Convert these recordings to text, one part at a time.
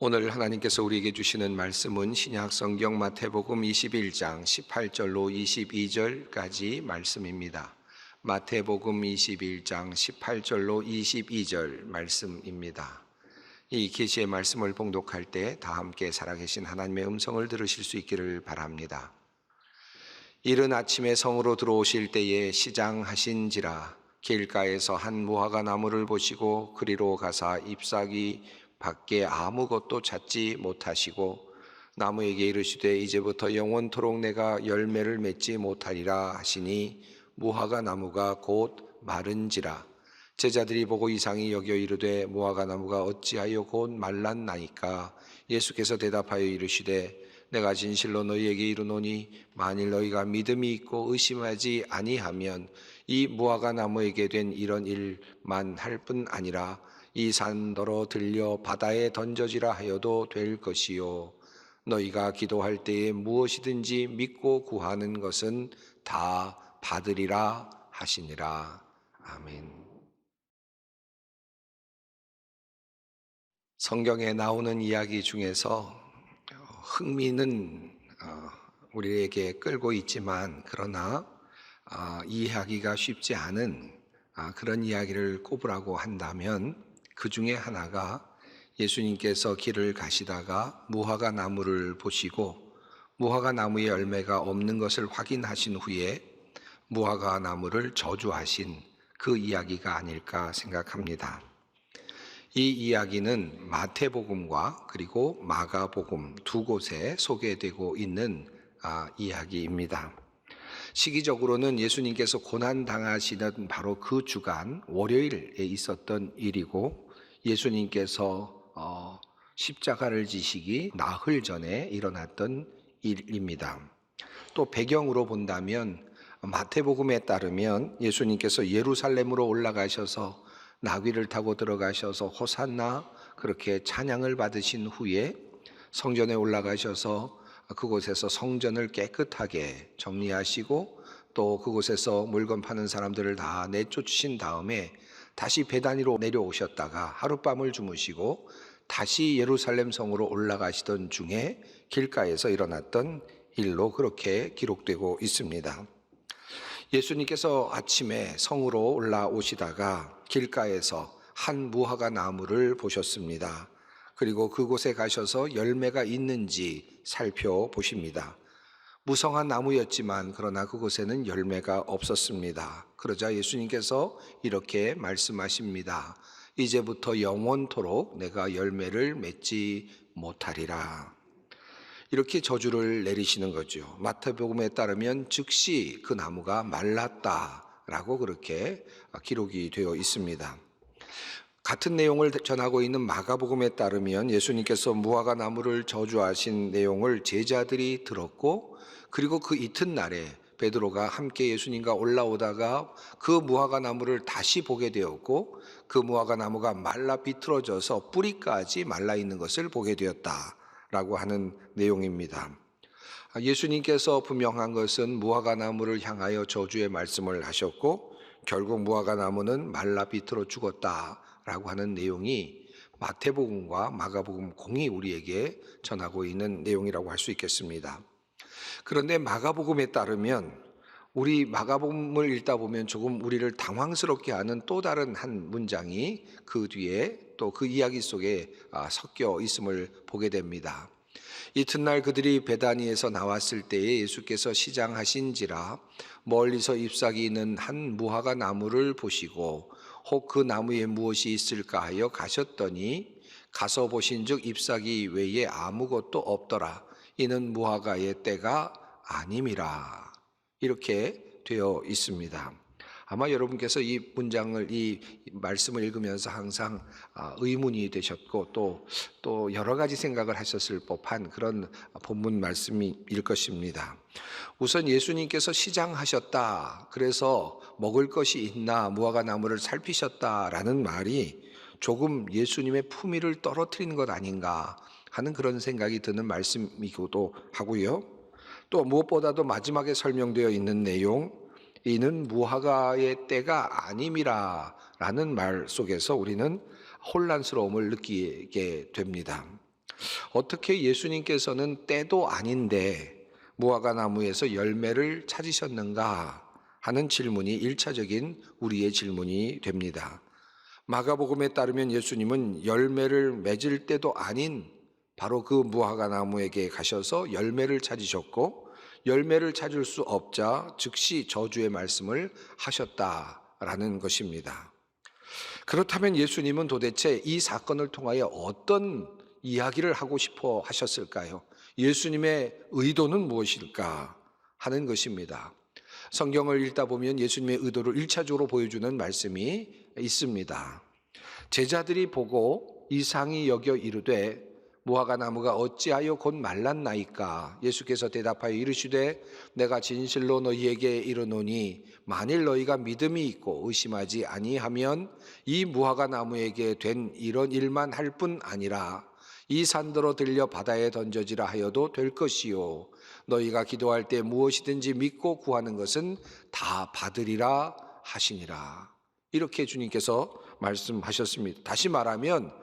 오늘 하나님께서 우리에게 주시는 말씀은 신약 성경 마태복음 21장 18절로 22절까지 말씀입니다. 마태복음 21장 18절로 22절 말씀입니다. 이 계시의 말씀을 봉독할 때 다 함께 살아계신 하나님의 음성을 들으실 수 있기를 바랍니다. 이른 아침에 성으로 들어오실 때에 시장하신지라 길가에서 한 무화과 나무를 보시고 그리로 가사 잎사귀 밖에 아무것도 찾지 못하시고 나무에게 이르시되 이제부터 영원토록 내가 열매를 맺지 못하리라 하시니 무화과 나무가 곧 마른지라. 제자들이 보고 이상히 여겨 이르되 무화과 나무가 어찌하여 곧 말랐나이까. 예수께서 대답하여 이르시되 내가 진실로 너희에게 이르노니 만일 너희가 믿음이 있고 의심하지 아니하면 이 무화과 나무에게 된 이런 일만 할 뿐 아니라 이 산더러 들려 바다에 던져지라 하여도 될 것이요 너희가 기도할 때에 무엇이든지 믿고 구하는 것은 다 받으리라 하시니라. 아멘. 성경에 나오는 이야기 중에서 흥미는 우리에게 끌고 있지만 그러나 이해하기가 쉽지 않은 그런 이야기를 꼽으라고 한다면 그 중에 하나가 예수님께서 길을 가시다가 무화과 나무를 보시고 무화과 나무에 열매가 없는 것을 확인하신 후에 무화과 나무를 저주하신 그 이야기가 아닐까 생각합니다. 이 이야기는 마태복음과 그리고 마가복음 두 곳에 소개되고 있는 이야기입니다. 시기적으로는 예수님께서 고난당하시는 바로 그 주간 월요일에 있었던 일이고 예수님께서 십자가를 지시기 나흘 전에 일어났던 일입니다. 또 배경으로 본다면 마태복음에 따르면 예수님께서 예루살렘으로 올라가셔서 나귀를 타고 들어가셔서 호산나 그렇게 찬양을 받으신 후에 성전에 올라가셔서 그곳에서 성전을 깨끗하게 정리하시고 또 그곳에서 물건 파는 사람들을 다 내쫓으신 다음에 다시 베다니로 내려오셨다가 하룻밤을 주무시고 다시 예루살렘 성으로 올라가시던 중에 길가에서 일어났던 일로 그렇게 기록되고 있습니다. 예수님께서 아침에 성으로 올라오시다가 길가에서 한 무화과 나무를 보셨습니다. 그리고 그곳에 가셔서 열매가 있는지 살펴보십니다. 무성한 나무였지만 그러나 그곳에는 열매가 없었습니다. 그러자 예수님께서 이렇게 말씀하십니다. 이제부터 영원토록 내가 열매를 맺지 못하리라. 이렇게 저주를 내리시는 거죠. 마태복음에 따르면 즉시 그 나무가 말랐다라고 그렇게 기록이 되어 있습니다. 같은 내용을 전하고 있는 마가복음에 따르면 예수님께서 무화과 나무를 저주하신 내용을 제자들이 들었고 그리고 그 이튿날에 베드로가 함께 예수님과 올라오다가 그 무화과 나무를 다시 보게 되었고 그 무화과 나무가 말라 비틀어져서 뿌리까지 말라 있는 것을 보게 되었다라고 하는 내용입니다. 예수님께서 분명한 것은 무화과 나무를 향하여 저주의 말씀을 하셨고 결국 무화과 나무는 말라 비틀어 죽었다라고 하는 내용이 마태복음과 마가복음 공이 우리에게 전하고 있는 내용이라고 할 수 있겠습니다. 그런데 마가복음에 따르면 우리 마가복음을 읽다 보면 조금 우리를 당황스럽게 하는 또 다른 한 문장이 그 뒤에 또 그 이야기 속에 섞여 있음을 보게 됩니다. 이튿날 그들이 베다니에서 나왔을 때에 예수께서 시장하신지라 멀리서 잎사귀 있는 한 무화과 나무를 보시고 혹 그 나무에 무엇이 있을까 하여 가셨더니 가서 보신즉 잎사귀 외에 아무것도 없더라. 이는 무화과의 때가 아님이라. 이렇게 되어 있습니다. 아마 여러분께서 이 문장을 이 말씀을 읽으면서 항상 의문이 되셨고 또 여러 가지 생각을 하셨을 법한 그런 본문 말씀일 것입니다. 우선 예수님께서 시장하셨다. 그래서 먹을 것이 있나 무화과 나무를 살피셨다라는 말이 조금 예수님의 품위를 떨어뜨리는 것 아닌가 하는 그런 생각이 드는 말씀이기도 하고요. 또 무엇보다도 마지막에 설명되어 있는 내용 이는 무화과의 때가 아님이라 라는 말 속에서 우리는 혼란스러움을 느끼게 됩니다. 어떻게 예수님께서는 때도 아닌데 무화과 나무에서 열매를 찾으셨는가 하는 질문이 1차적인 우리의 질문이 됩니다. 마가복음에 따르면 예수님은 열매를 맺을 때도 아닌 바로 그 무화과 나무에게 가셔서 열매를 찾으셨고, 열매를 찾을 수 없자 즉시 저주의 말씀을 하셨다라는 것입니다. 그렇다면 예수님은 도대체 이 사건을 통하여 어떤 이야기를 하고 싶어 하셨을까요? 예수님의 의도는 무엇일까 하는 것입니다. 성경을 읽다 보면 예수님의 의도를 1차적으로 보여주는 말씀이 있습니다. 제자들이 보고 이상히 여겨 이르되 무화과 나무가 어찌하여 곧 말랐나이까? 예수께서 대답하여 이르시되 내가 진실로 너희에게 이르노니 만일 너희가 믿음이 있고 의심하지 아니하면 이 무화과 나무에게 된 이런 일만 할 뿐 아니라 이 산더러 들려 바다에 던져지라 하여도 될 것이요 너희가 기도할 때 무엇이든지 믿고 구하는 것은 다 받으리라 하시니라. 이렇게 주님께서 말씀하셨습니다. 다시 말하면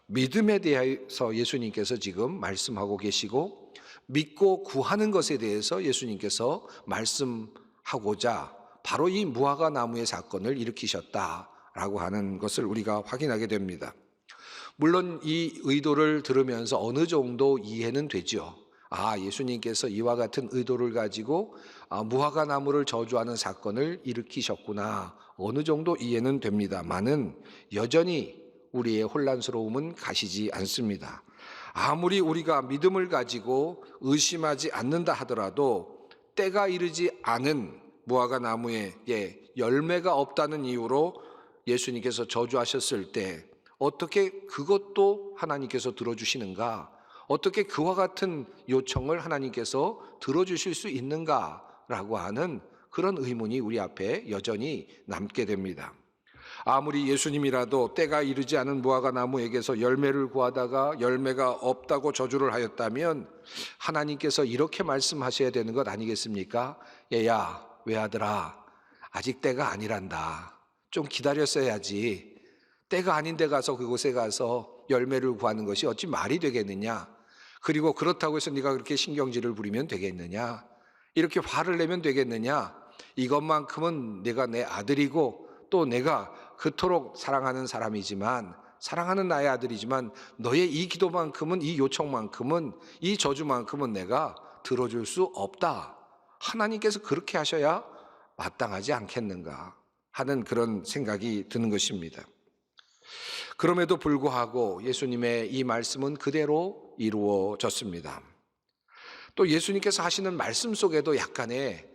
믿음에 대해서 예수님께서 지금 말씀하고 계시고, 믿고 구하는 것에 대해서 예수님께서 말씀하고자 바로 이 무화과 나무의 사건을 일으키셨다라고 하는 것을 우리가 확인하게 됩니다. 물론 이 의도를 들으면서 어느 정도 이해는 되죠. 예수님께서 이와 같은 의도를 가지고 무화과 나무를 저주하는 사건을 일으키셨구나. 어느 정도 이해는 됩니다만은 여전히 우리의 혼란스러움은 가시지 않습니다. 아무리 우리가 믿음을 가지고 의심하지 않는다 하더라도 때가 이르지 않은 무화과 나무에 열매가 없다는 이유로 예수님께서 저주하셨을 때 어떻게 그것도 하나님께서 들어주시는가? 어떻게 그와 같은 요청을 하나님께서 들어주실 수 있는가라고 하는 그런 의문이 우리 앞에 여전히 남게 됩니다. 아무리 예수님이라도 때가 이르지 않은 무화과 나무에게서 열매를 구하다가 열매가 없다고 저주를 하였다면 하나님께서 이렇게 말씀하셔야 되는 것 아니겠습니까? 얘야, 외아들아, 아직 때가 아니란다. 좀 기다렸어야지. 때가 아닌 데 가서 그곳에 가서 열매를 구하는 것이 어찌 말이 되겠느냐? 그리고 그렇다고 해서 네가 그렇게 신경질을 부리면 되겠느냐? 이렇게 화를 내면 되겠느냐? 이것만큼은 내가 내 아들이고 또 내가 그토록 사랑하는 사람이지만, 사랑하는 나의 아들이지만 너의 이 기도만큼은, 이 요청만큼은, 이 저주만큼은 내가 들어줄 수 없다. 하나님께서 그렇게 하셔야 마땅하지 않겠는가 하는 그런 생각이 드는 것입니다. 그럼에도 불구하고 예수님의 이 말씀은 그대로 이루어졌습니다. 또 예수님께서 하시는 말씀 속에도 약간의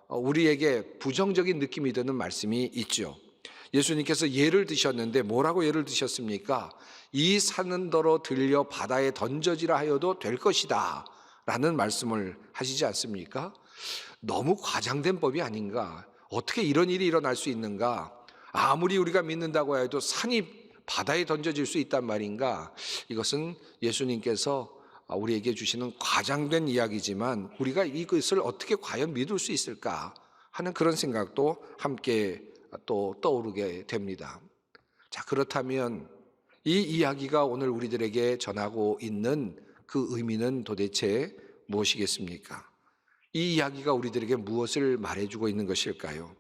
우리에게 부정적인 느낌이 드는 말씀이 있죠. 예수님께서 예를 드셨는데 뭐라고 예를 드셨습니까? 이 산더러 들려 바다에 던져지라 하여도 될 것이다 라는 말씀을 하시지 않습니까? 너무 과장된 법이 아닌가? 어떻게 이런 일이 일어날 수 있는가? 아무리 우리가 믿는다고 해도 산이 바다에 던져질 수 있단 말인가? 이것은 예수님께서 우리에게 주시는 과장된 이야기지만 우리가 이것을 어떻게 과연 믿을 수 있을까 하는 그런 생각도 함께 또 떠오르게 됩니다. 자, 그렇다면 이 이야기가 오늘 우리들에게 전하고 있는 그 의미는 도대체 무엇이겠습니까? 이 이야기가 우리들에게 무엇을 말해주고 있는 것일까요?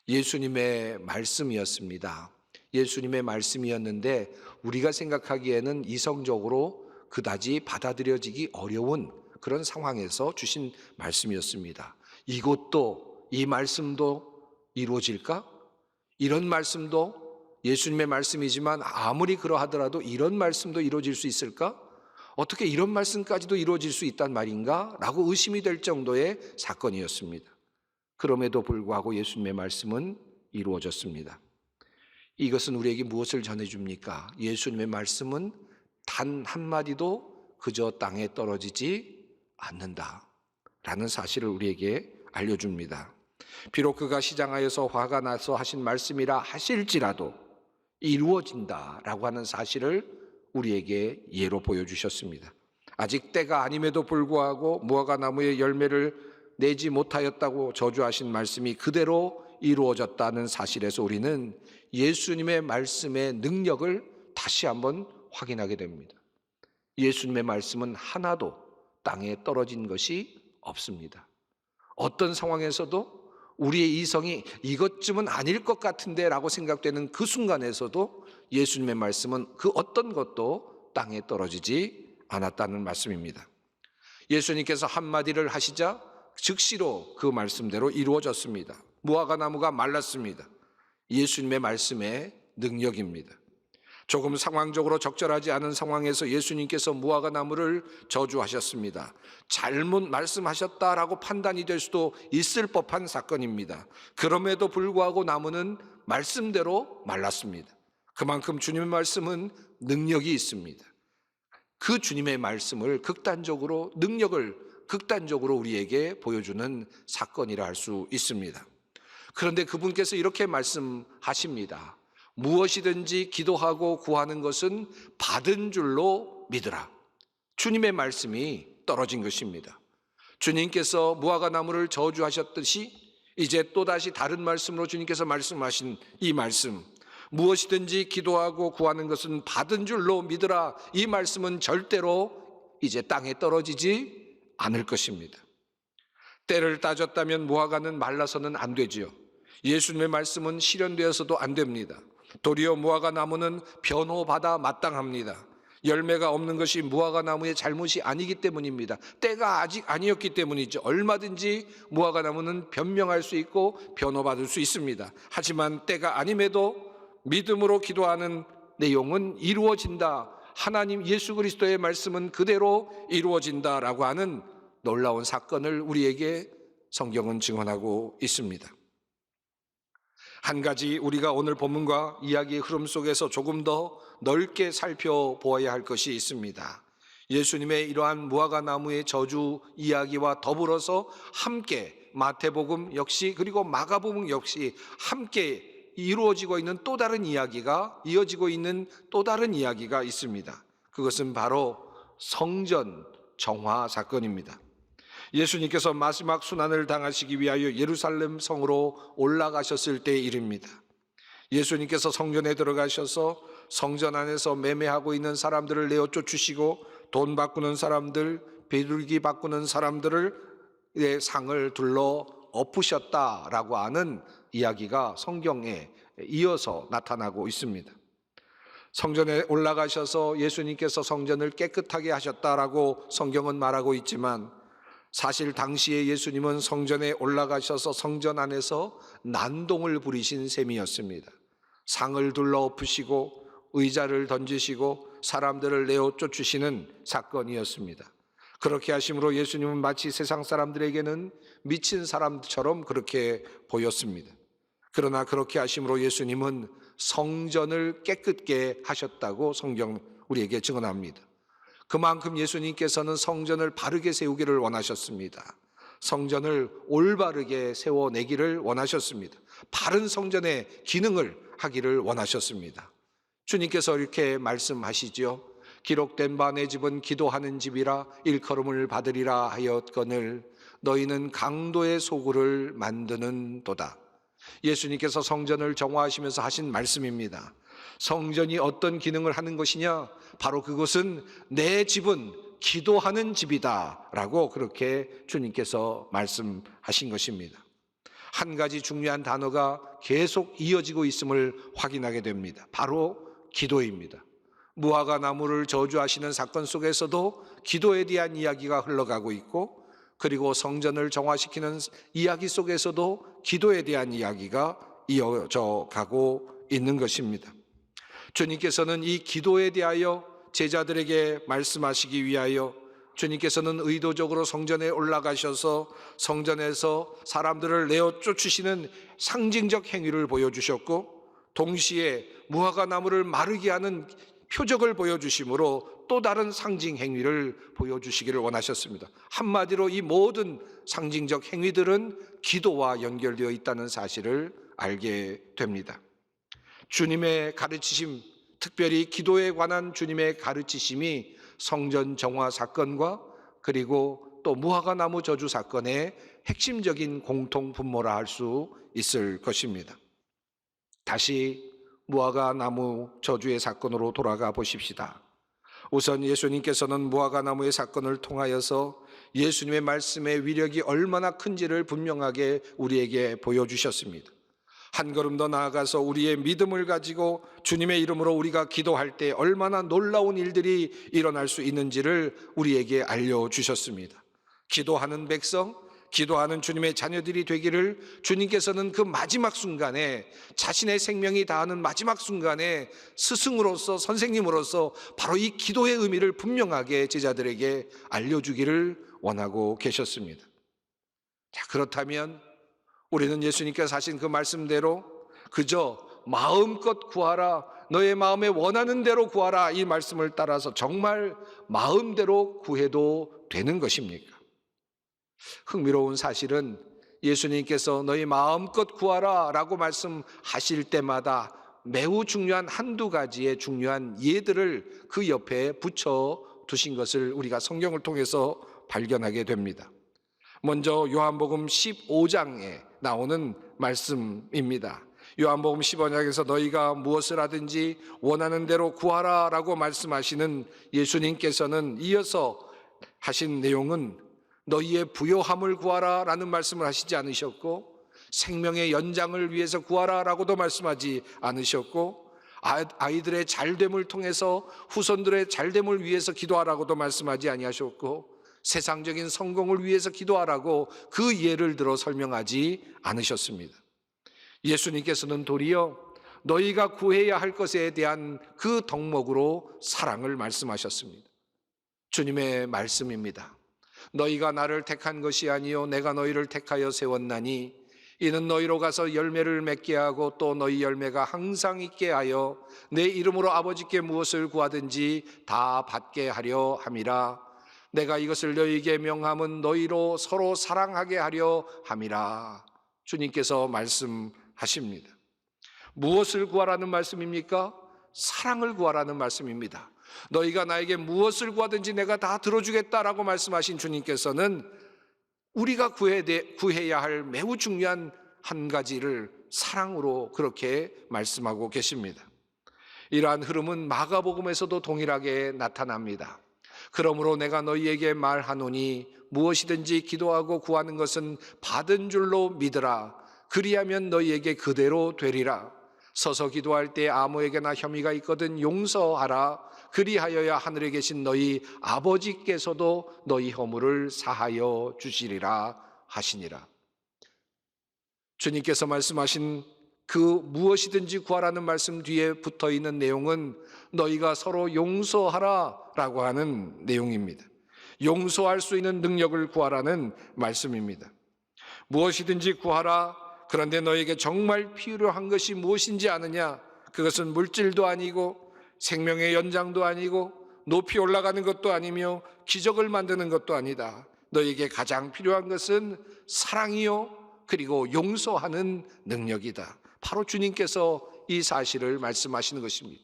예수님의 말씀이었습니다. 예수님의 말씀이었는데 우리가 생각하기에는 이성적으로 그다지 받아들여지기 어려운 그런 상황에서 주신 말씀이었습니다. 이것도, 이 말씀도 이루어질까? 이런 말씀도 예수님의 말씀이지만 아무리 그러하더라도 이런 말씀도 이루어질 수 있을까? 어떻게 이런 말씀까지도 이루어질 수 있단 말인가? 라고 의심이 될 정도의 사건이었습니다. 그럼에도 불구하고 예수님의 말씀은 이루어졌습니다. 이것은 우리에게 무엇을 전해줍니까? 예수님의 말씀은 단 한마디도 그저 땅에 떨어지지 않는다 라는 사실을 우리에게 알려줍니다. 비록 그가 시장하여서 화가 나서 하신 말씀이라 하실지라도 이루어진다라고 하는 사실을 우리에게 예로 보여주셨습니다. 아직 때가 아님에도 불구하고 무화과 나무의 열매를 내지 못하였다고 저주하신 말씀이 그대로 이루어졌다는 사실에서 우리는 예수님의 말씀의 능력을 다시 한번 확인하게 됩니다. 예수님의 말씀은 하나도 땅에 떨어진 것이 없습니다. 어떤 상황에서도 우리의 이성이 이것쯤은 아닐 것 같은데 라고 생각되는 그 순간에서도 예수님의 말씀은 그 어떤 것도 땅에 떨어지지 않았다는 말씀입니다. 예수님께서 한마디를 하시자 즉시로 그 말씀대로 이루어졌습니다. 무화과 나무가 말랐습니다. 예수님의 말씀의 능력입니다. 조금 상황적으로 적절하지 않은 상황에서 예수님께서 무화과 나무를 저주하셨습니다. 잘못 말씀하셨다라고 판단이 될 수도 있을 법한 사건입니다. 그럼에도 불구하고 나무는 말씀대로 말랐습니다. 그만큼 주님의 말씀은 능력이 있습니다. 그 주님의 말씀을 능력을 극단적으로 우리에게 보여주는 사건이라 할 수 있습니다. 그런데 그분께서 이렇게 말씀하십니다. 무엇이든지 기도하고 구하는 것은 받은 줄로 믿으라. 주님의 말씀이 떨어진 것입니다. 주님께서 무화과 나무를 저주하셨듯이 이제 또다시 다른 말씀으로 주님께서 말씀하신 이 말씀, 무엇이든지 기도하고 구하는 것은 받은 줄로 믿으라. 이 말씀은 절대로 이제 땅에 떨어지지 않을 것입니다. 때를 따졌다면 무화과는 말라서는 안 되지요. 예수님의 말씀은 실현되어서도 안 됩니다. 도리어 무화과 나무는 변호받아 마땅합니다. 열매가 없는 것이 무화과 나무의 잘못이 아니기 때문입니다. 때가 아직 아니었기 때문이죠. 얼마든지 무화과 나무는 변명할 수 있고 변호받을 수 있습니다. 하지만 때가 아님에도 믿음으로 기도하는 내용은 이루어진다. 하나님 예수 그리스도의 말씀은 그대로 이루어진다라고 하는 놀라운 사건을 우리에게 성경은 증언하고 있습니다. 한 가지 우리가 오늘 본문과 이야기의 흐름 속에서 조금 더 넓게 살펴보아야 할 것이 있습니다. 예수님의 이러한 무화과 나무의 저주 이야기와 더불어서 함께 마태복음 역시 그리고 마가복음 역시 함께 이루어지고 있는 또 다른 이야기가 이어지고 있는 또 다른 이야기가 있습니다. 그것은 바로 성전 정화 사건입니다. 예수님께서 마지막 순환을 당하시기 위하여 예루살렘 성으로 올라가셨을 때의 일입니다. 예수님께서 성전에 들어가셔서 성전 안에서 매매하고 있는 사람들을 내어 쫓으시고 돈 바꾸는 사람들, 비둘기 바꾸는 사람들의 상을 둘러 엎으셨다라고 하는 이야기가 성경에 이어서 나타나고 있습니다. 성전에 올라가셔서 예수님께서 성전을 깨끗하게 하셨다라고 성경은 말하고 있지만 사실 당시에 예수님은 성전에 올라가셔서 성전 안에서 난동을 부리신 셈이었습니다. 상을 둘러 엎으시고 의자를 던지시고 사람들을 내어 쫓으시는 사건이었습니다. 그렇게 하심으로 예수님은 마치 세상 사람들에게는 미친 사람처럼 그렇게 보였습니다. 그러나 그렇게 하심으로 예수님은 성전을 깨끗게 하셨다고 성경 우리에게 증언합니다. 그만큼 예수님께서는 성전을 바르게 세우기를 원하셨습니다. 성전을 올바르게 세워내기를 원하셨습니다. 바른 성전의 기능을 하기를 원하셨습니다. 주님께서 이렇게 말씀하시죠. 기록된 바 내 집은 기도하는 집이라 일컬음을 받으리라 하였거늘 너희는 강도의 소굴을 만드는 도다. 예수님께서 성전을 정화하시면서 하신 말씀입니다. 성전이 어떤 기능을 하는 것이냐? 바로 그것은 내 집은 기도하는 집이다 라고 그렇게 주님께서 말씀하신 것입니다. 한 가지 중요한 단어가 계속 이어지고 있음을 확인하게 됩니다. 바로 기도입니다. 무화과 나무를 저주하시는 사건 속에서도 기도에 대한 이야기가 흘러가고 있고, 그리고 성전을 정화시키는 이야기 속에서도 기도에 대한 이야기가 이어져 가고 있는 것입니다. 주님께서는 이 기도에 대하여 제자들에게 말씀하시기 위하여 주님께서는 의도적으로 성전에 올라가셔서 성전에서 사람들을 내어 쫓으시는 상징적 행위를 보여주셨고, 동시에 무화과 나무를 마르게 하는 표적을 보여주심으로 또 다른 상징 행위를 보여주시기를 원하셨습니다. 한마디로 이 모든 상징적 행위들은 기도와 연결되어 있다는 사실을 알게 됩니다. 주님의 가르치심, 특별히 기도에 관한 주님의 가르치심이 성전 정화 사건과 그리고 또 무화과 나무 저주 사건의 핵심적인 공통 분모라 할 수 있을 것입니다. 다시 무화과 나무 저주의 사건으로 돌아가 보십시다. 우선 예수님께서는 무화과나무의 사건을 통하여서 예수님의 말씀의 위력이 얼마나 큰지를 분명하게 우리에게 보여주셨습니다. 한 걸음 더 나아가서 우리의 믿음을 가지고 주님의 이름으로 우리가 기도할 때 얼마나 놀라운 일들이 일어날 수 있는지를 우리에게 알려주셨습니다. 기도하는 백성, 기도하는 주님의 자녀들이 되기를 주님께서는 그 마지막 순간에, 자신의 생명이 다하는 마지막 순간에 스승으로서, 선생님으로서 바로 이 기도의 의미를 분명하게 제자들에게 알려주기를 원하고 계셨습니다. 자, 그렇다면 우리는 예수님께서 하신 그 말씀대로 그저 마음껏 구하라, 너의 마음에 원하는 대로 구하라, 이 말씀을 따라서 정말 마음대로 구해도 되는 것입니까? 흥미로운 사실은 예수님께서 너희 마음껏 구하라 라고 말씀하실 때마다 매우 중요한 한두 가지의 중요한 예들을 그 옆에 붙여 두신 것을 우리가 성경을 통해서 발견하게 됩니다. 먼저 요한복음 15장에 나오는 말씀입니다. 요한복음 15장에서 너희가 무엇을 하든지 원하는 대로 구하라 라고 말씀하시는 예수님께서는 이어서 하신 내용은 너희의 부요함을 구하라 라는 말씀을 하시지 않으셨고, 생명의 연장을 위해서 구하라 라고도 말씀하지 않으셨고, 아이들의 잘됨을 통해서 후손들의 잘됨을 위해서 기도하라고도 말씀하지 아니하셨고, 세상적인 성공을 위해서 기도하라고 그 예를 들어 설명하지 않으셨습니다. 예수님께서는 도리어 너희가 구해야 할 것에 대한 그 덕목으로 사랑을 말씀하셨습니다. 주님의 말씀입니다. 너희가 나를 택한 것이 아니요 내가 너희를 택하여 세웠나니 이는 너희로 가서 열매를 맺게 하고 또 너희 열매가 항상 있게 하여 내 이름으로 아버지께 무엇을 구하든지 다 받게 하려 함이라. 내가 이것을 너희에게 명함은 너희로 서로 사랑하게 하려 함이라. 주님께서 말씀하십니다. 무엇을 구하라는 말씀입니까? 사랑을 구하라는 말씀입니다. 너희가 나에게 무엇을 구하든지 내가 다 들어주겠다라고 말씀하신 주님께서는 우리가 구해야 할 매우 중요한 한 가지를 사랑으로 그렇게 말씀하고 계십니다. 이러한 흐름은 마가복음에서도 동일하게 나타납니다. 그러므로 내가 너희에게 말하노니 무엇이든지 기도하고 구하는 것은 받은 줄로 믿으라. 그리하면 너희에게 그대로 되리라. 서서 기도할 때 아무에게나 혐의가 있거든 용서하라. 그리하여야 하늘에 계신 너희 아버지께서도 너희 허물을 사하여 주시리라 하시니라. 주님께서 말씀하신 그 무엇이든지 구하라는 말씀 뒤에 붙어 있는 내용은 너희가 서로 용서하라 라고 하는 내용입니다. 용서할 수 있는 능력을 구하라는 말씀입니다. 무엇이든지 구하라. 그런데 너에게 정말 필요한 것이 무엇인지 아느냐? 그것은 물질도 아니고 생명의 연장도 아니고 높이 올라가는 것도 아니며 기적을 만드는 것도 아니다. 너에게 가장 필요한 것은 사랑이요 그리고 용서하는 능력이다. 바로 주님께서 이 사실을 말씀하시는 것입니다.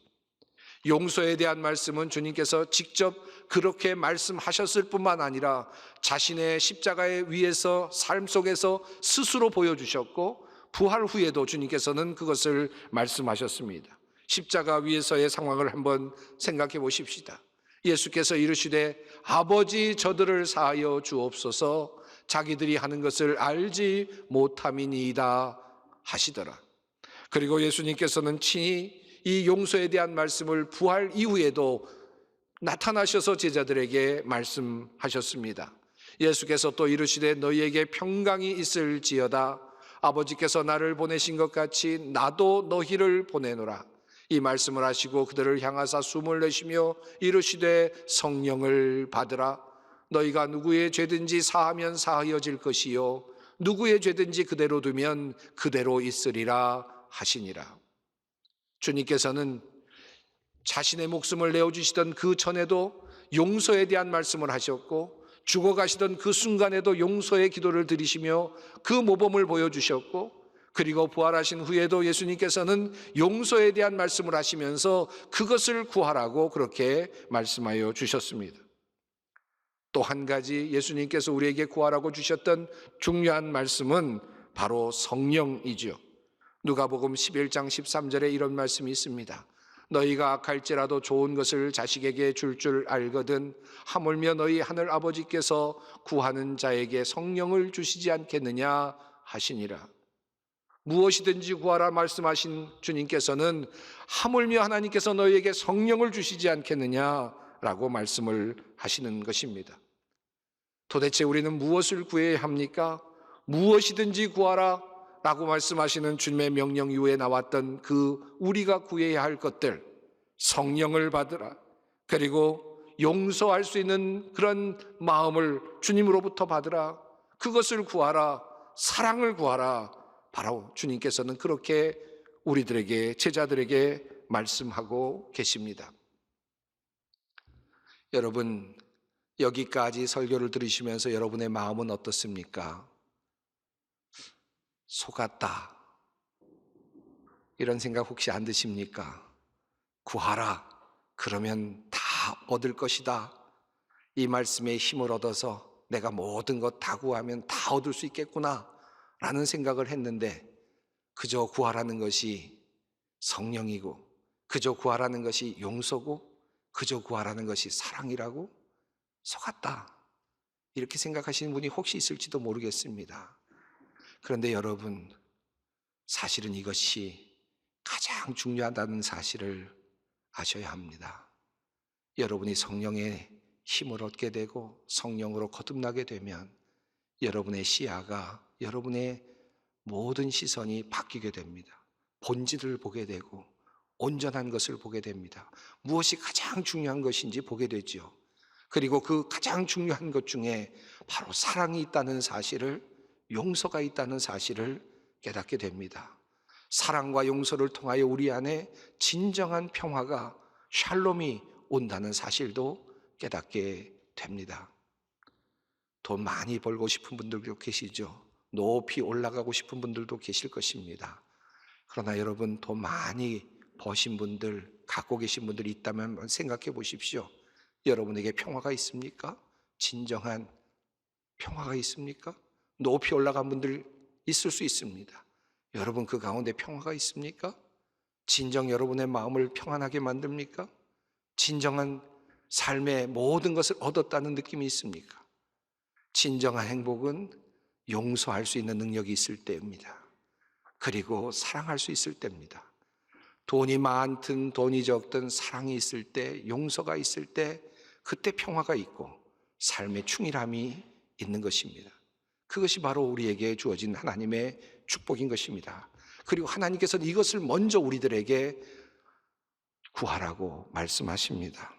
용서에 대한 말씀은 주님께서 직접 그렇게 말씀하셨을 뿐만 아니라 자신의 십자가의 위에서 삶 속에서 스스로 보여주셨고, 부활 후에도 주님께서는 그것을 말씀하셨습니다. 십자가 위에서의 상황을 한번 생각해 보십시다. 예수께서 이르시되 아버지 저들을 사하여 주옵소서, 자기들이 하는 것을 알지 못함이니이다 하시더라. 그리고 예수님께서는 친히 이 용서에 대한 말씀을 부활 이후에도 나타나셔서 제자들에게 말씀하셨습니다. 예수께서 또 이르시되 너희에게 평강이 있을지어다. 아버지께서 나를 보내신 것 같이 나도 너희를 보내노라. 이 말씀을 하시고 그들을 향하사 숨을 내쉬며 이르시되 성령을 받으라. 너희가 누구의 죄든지 사하면 사하여질 것이요 누구의 죄든지 그대로 두면 그대로 있으리라 하시니라. 주님께서는 자신의 목숨을 내어주시던 그 전에도 용서에 대한 말씀을 하셨고, 죽어가시던 그 순간에도 용서의 기도를 드리시며 그 모범을 보여주셨고, 그리고 부활하신 후에도 예수님께서는 용서에 대한 말씀을 하시면서 그것을 구하라고 그렇게 말씀하여 주셨습니다. 또 한 가지 예수님께서 우리에게 구하라고 주셨던 중요한 말씀은 바로 성령이죠. 누가복음 11장 13절에 이런 말씀이 있습니다. 너희가 악할지라도 좋은 것을 자식에게 줄 알거든 하물며 너희 하늘 아버지께서 구하는 자에게 성령을 주시지 않겠느냐 하시니라. 무엇이든지 구하라 말씀하신 주님께서는 하물며 하나님께서 너희에게 성령을 주시지 않겠느냐라고 말씀을 하시는 것입니다. 도대체 우리는 무엇을 구해야 합니까? 무엇이든지 구하라 라고 말씀하시는 주님의 명령 이후에 나왔던 그 우리가 구해야 할 것들, 성령을 받으라, 그리고 용서할 수 있는 그런 마음을 주님으로부터 받으라, 그것을 구하라, 사랑을 구하라. 바로 주님께서는 그렇게 우리들에게, 제자들에게 말씀하고 계십니다. 여러분, 여기까지 설교를 들으시면서 여러분의 마음은 어떻습니까? 속았다, 이런 생각 혹시 안 드십니까? 구하라, 그러면 다 얻을 것이다, 이 말씀에 힘을 얻어서 내가 모든 것 다 구하면 다 얻을 수 있겠구나 라는 생각을 했는데, 그저 구하라는 것이 성령이고, 그저 구하라는 것이 용서고, 그저 구하라는 것이 사랑이라고 속았다, 이렇게 생각하시는 분이 혹시 있을지도 모르겠습니다. 그런데 여러분, 사실은 이것이 가장 중요하다는 사실을 아셔야 합니다. 여러분이 성령의 힘을 얻게 되고 성령으로 거듭나게 되면 여러분의 시야가, 여러분의 모든 시선이 바뀌게 됩니다. 본질을 보게 되고 온전한 것을 보게 됩니다. 무엇이 가장 중요한 것인지 보게 되죠. 그리고 그 가장 중요한 것 중에 바로 사랑이 있다는 사실을, 용서가 있다는 사실을 깨닫게 됩니다. 사랑과 용서를 통하여 우리 안에 진정한 평화가, 샬롬이 온다는 사실도 깨닫게 됩니다. 돈 많이 벌고 싶은 분들도 계시죠. 높이 올라가고 싶은 분들도 계실 것입니다. 그러나 여러분, 돈 많이 버신 분들, 갖고 계신 분들이 있다면 한번 생각해 보십시오. 여러분에게 평화가 있습니까? 진정한 평화가 있습니까? 높이 올라간 분들 있을 수 있습니다. 여러분, 그 가운데 평화가 있습니까? 진정 여러분의 마음을 평안하게 만듭니까? 진정한 삶의 모든 것을 얻었다는 느낌이 있습니까? 진정한 행복은 용서할 수 있는 능력이 있을 때입니다. 그리고 사랑할 수 있을 때입니다. 돈이 많든 돈이 적든 사랑이 있을 때, 용서가 있을 때, 그때 평화가 있고 삶의 충실함이 있는 것입니다. 그것이 바로 우리에게 주어진 하나님의 축복인 것입니다. 그리고 하나님께서는 이것을 먼저 우리들에게 구하라고 말씀하십니다.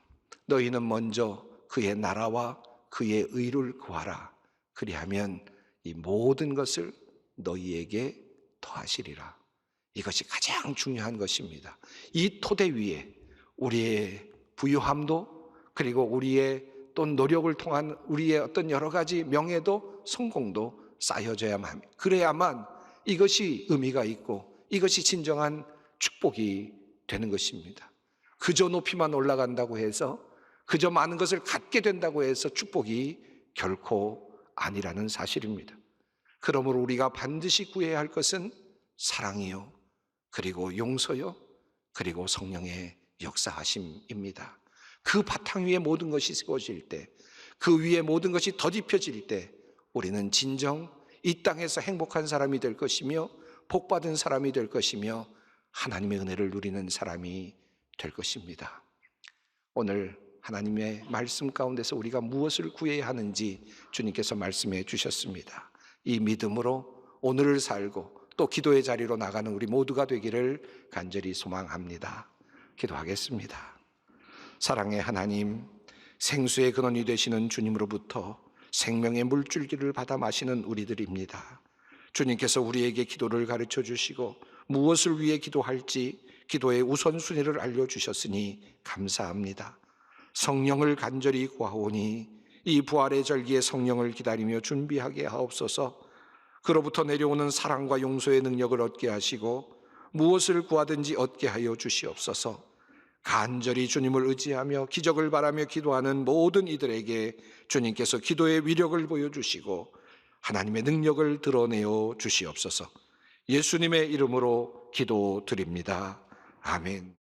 너희는 먼저 그의 나라와 그의 의를 구하라. 그리하면 이 모든 것을 너희에게 더하시리라. 이것이 가장 중요한 것입니다. 이 토대 위에 우리의 부유함도, 그리고 우리의 또 노력을 통한 우리의 어떤 여러 가지 명예도, 성공도 쌓여져야만 합니다. 그래야만 이것이 의미가 있고 이것이 진정한 축복이 되는 것입니다. 그저 높이만 올라간다고 해서, 그저 많은 것을 갖게 된다고 해서 축복이 결코 아니라는 사실입니다. 그러므로 우리가 반드시 구해야 할 것은 사랑이요, 그리고 용서요, 그리고 성령의 역사하심입니다. 그 바탕 위에 모든 것이 세워질 때, 그 위에 모든 것이 덧입혀질 때 우리는 진정 이 땅에서 행복한 사람이 될 것이며 복받은 사람이 될 것이며 하나님의 은혜를 누리는 사람이 될 것입니다. 오늘 하나님의 말씀 가운데서 우리가 무엇을 구해야 하는지 주님께서 말씀해 주셨습니다. 이 믿음으로 오늘을 살고 또 기도의 자리로 나가는 우리 모두가 되기를 간절히 소망합니다. 기도하겠습니다. 사랑의 하나님, 생수의 근원이 되시는 주님으로부터 생명의 물줄기를 받아 마시는 우리들입니다. 주님께서 우리에게 기도를 가르쳐 주시고 무엇을 위해 기도할지 기도의 우선순위를 알려주셨으니 감사합니다. 성령을 간절히 구하오니 이 부활의 절기에 성령을 기다리며 준비하게 하옵소서. 그로부터 내려오는 사랑과 용서의 능력을 얻게 하시고 무엇을 구하든지 얻게 하여 주시옵소서. 간절히 주님을 의지하며 기적을 바라며 기도하는 모든 이들에게 주님께서 기도의 위력을 보여주시고 하나님의 능력을 드러내어 주시옵소서. 예수님의 이름으로 기도드립니다. 아멘.